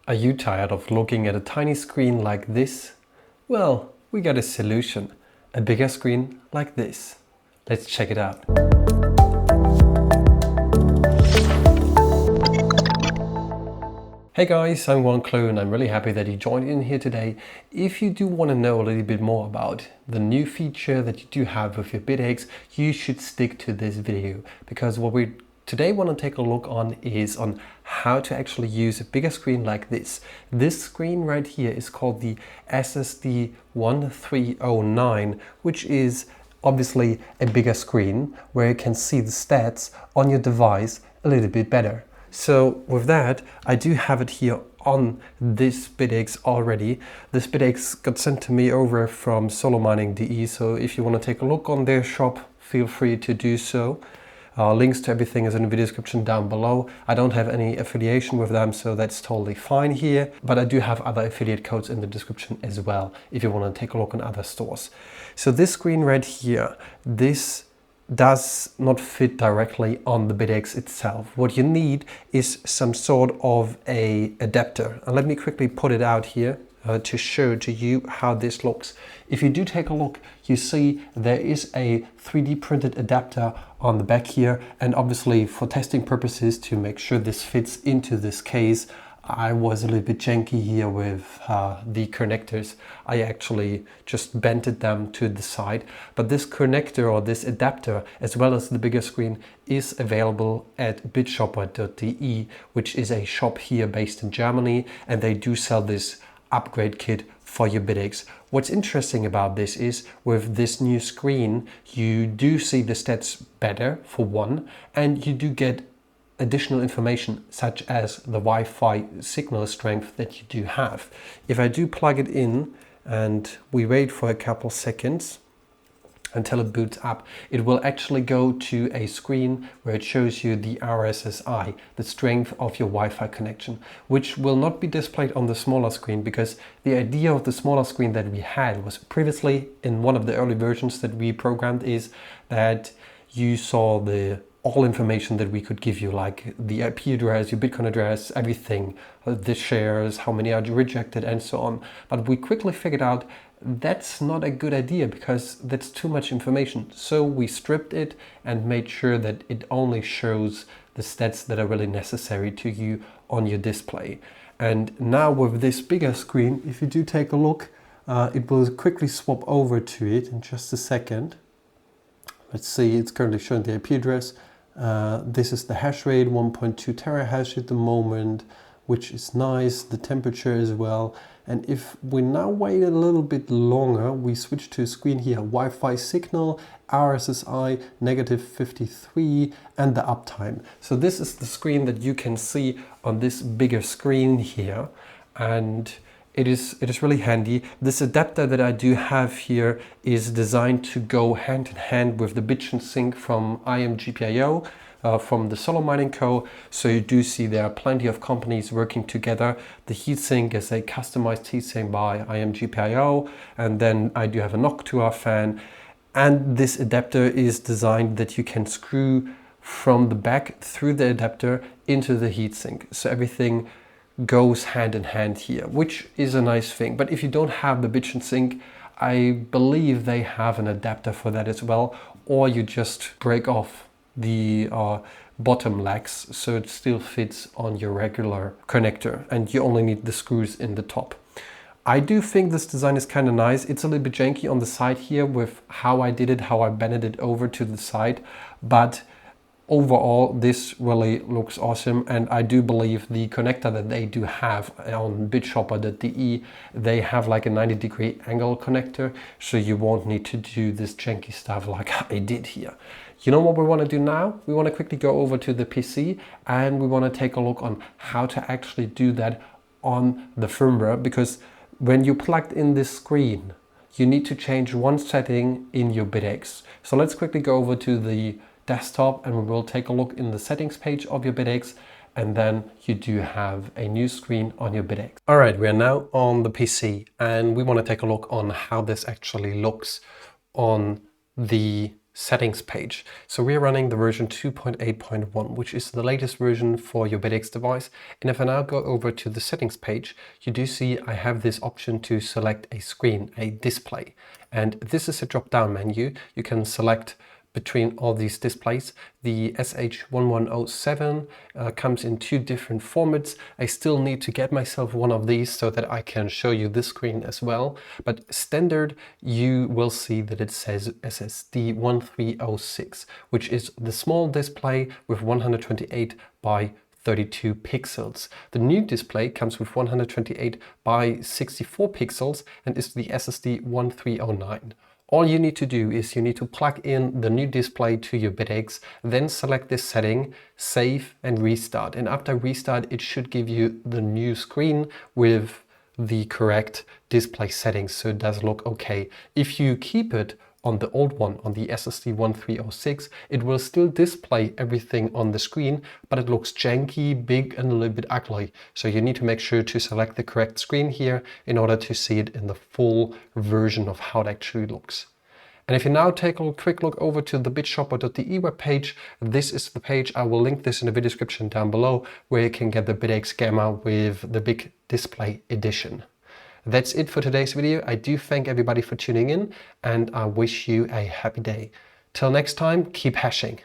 Are you tired of looking at a tiny screen like this? Well, we got a solution. A bigger screen like this. Let's check it out. Hey guys, I'm WantClue and I'm really happy that you joined in here today. If you do want to know a little bit more about the new feature that you do have with your Bitaxe, you should stick to this video, because what we today want to take a look on is on how to actually use a bigger screen like this. This screen right here is called the SSD 1309, which is obviously a bigger screen where you can see the stats on your device a little bit better. So with that, I do have it here on this Bitaxe already. This Bitaxe got sent to me over from solomining.de, so if you want to take a look on their shop, feel free to do so. Links to everything is in the video description down below. I don't have any affiliation with them, so that's totally fine here. But I do have other affiliate codes in the description as well, if you want to take a look in other stores. So this screen right here, this does not fit directly on the Bitaxe itself. What you need is some sort of a adapter. And let me quickly put it out here to show to you how this looks. If you do take a look, you see there is a 3D printed adapter on the back here, and obviously for testing purposes to make sure this fits into this case, I was a little bit janky here with the connectors. I actually just bented them to the side, but this connector or this adapter, as well as the bigger screen, is available at bitshopper.de, which is a shop here based in Germany, and they do sell this upgrade kit for your Bitaxe. What's interesting about this is with this new screen, you do see the stats better for one, and you do get additional information such as the Wi-Fi signal strength that you do have. If I do plug it in and we wait for a couple seconds until it boots up, it will actually go to a screen where it shows you the RSSI, the strength of your Wi-Fi connection, which will not be displayed on the smaller screen, because the idea of the smaller screen that we had was previously in one of the early versions that we programmed is that you saw all information that we could give you, like the IP address, your Bitcoin address, everything, the shares, how many are rejected, and so on. But we quickly figured out that's not a good idea because that's too much information. So we stripped it and made sure that it only shows the stats that are really necessary to you on your display. And now with this bigger screen, if you do take a look, it will quickly swap over to it in just a second. Let's see, it's currently showing the IP address. This is the hash rate, 1.2 terahash at the moment, which is nice. The temperature as well. And if we now wait a little bit longer, we switch to a screen here, Wi-Fi signal, RSSI, -53, and the uptime. So this is the screen that you can see on this bigger screen here. And it is really handy. This adapter that I do have here is designed to go hand in hand with the Bitcoin sync from IMGPIO, from the Solo Mining Co. So you do see there are plenty of companies working together. The heatsink is a customized heatsink by IMGPIO, and then I do have a Noctua fan. And this adapter is designed that you can screw from the back through the adapter into the heatsink. So everything goes hand in hand here, which is a nice thing. But if you don't have the Bitcoin sync, I believe they have an adapter for that as well, or you just break off the bottom legs so it still fits on your regular connector and you only need the screws in the top. I do think this design is kind of nice. It's a little bit janky on the side here with how I did it, how I bended it over to the side, but overall this really looks awesome. And I do believe the connector that they do have on bitshopper.de, they have like a 90-degree angle connector, so you won't need to do this janky stuff like I did here. You know what we want to do now? We want to quickly go over to the PC and we want to take a look on how to actually do that on the firmware, because when you plugged in this screen, you need to change one setting in your Bitaxe. So let's quickly go over to the desktop and we will take a look in the settings page of your Bitaxe, and then you do have a new screen on your Bitaxe. All right, we are now on the PC and we want to take a look on how this actually looks on the settings page. So we're running the version 2.8.1, which is the latest version for your Bitaxe device. And if I now go over to the settings page, you do see I have this option to select a screen, a display. And this is a drop-down menu. You can select between all these displays. The SH1107 comes in 2 different formats. I still need to get myself one of these so that I can show you this screen as well. But standard, you will see that it says SSD1306, which is the small display with 128 by 32 pixels. The new display comes with 128 by 64 pixels and is the SSD1309. All you need to do is you need to plug in the new display to your Bitaxe, then select this setting, save and restart. And after restart, it should give you the new screen with the correct display settings, so it does look okay. If you keep it on the old one, on the SSD1306, it will still display everything on the screen, but it looks janky, big and a little bit ugly. So you need to make sure to select the correct screen here in order to see it in the full version of how it actually looks. And if you now take a quick look over to the bitshopper.de webpage, this is the page. I will link this in the video description down below, where you can get the Bitaxe Gamma with the big display edition. That's it for today's video. I do thank everybody for tuning in, and I wish you a happy day. Till next time, keep hashing.